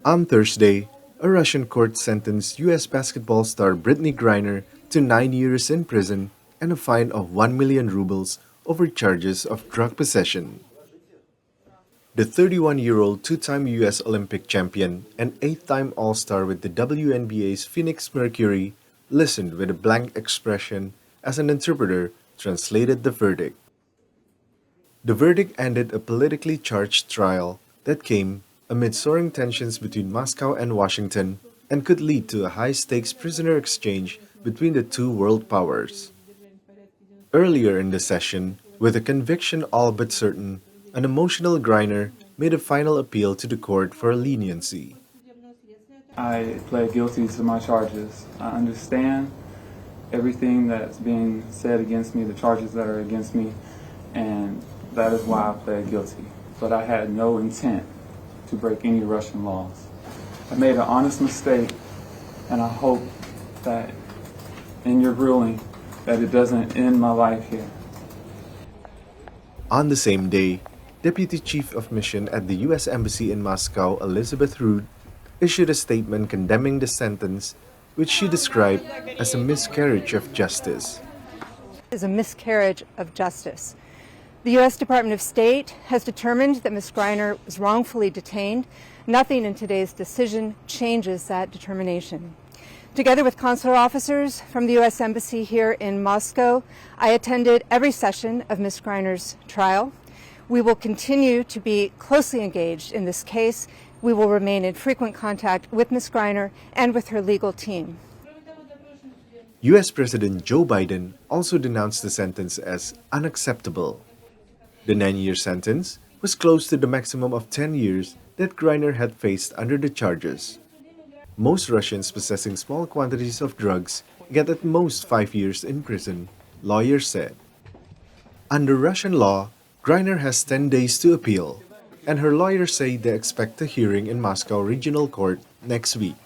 On Thursday, a Russian court sentenced U.S. basketball star Brittney Griner to 9 years in prison and a fine of 1 million rubles over charges of drug possession. The 31-year-old two-time U.S. Olympic champion and eight-time All-Star with the WNBA's Phoenix Mercury listened with a blank expression as an interpreter translated the verdict. The verdict ended a politically charged trial that came amid soaring tensions between Moscow and Washington and could lead to a high-stakes prisoner exchange between the two world powers. Earlier in the session, with a conviction all but certain, an emotional Griner made a final appeal to the court for leniency. I pled guilty to my charges. I understand everything that's being said against me, the charges that are against me, and that is why I pled guilty. But I had no intent to break any Russian laws. I made an honest mistake, and I hope that in your ruling that it doesn't end my life here. On the same day, Deputy Chief of Mission at the U.S. Embassy in Moscow, Elizabeth Rood, issued a statement condemning the sentence, which she described as a miscarriage of justice. It is a miscarriage of justice. The U.S. Department of State has determined that Ms. Griner was wrongfully detained. Nothing in today's decision changes that determination. Together with consular officers from the U.S. Embassy here in Moscow, I attended every session of Ms. Griner's trial. We will continue to be closely engaged in this case. We will remain in frequent contact with Ms. Griner and with her legal team. U.S. President Joe Biden also denounced the sentence as unacceptable. The 9-year sentence was close to the maximum of 10 years that Griner had faced under the charges. Most Russians possessing small quantities of drugs get at most 5 years in prison, lawyers said. Under Russian law, Griner has 10 days to appeal, and her lawyers say they expect a hearing in Moscow Regional Court next week.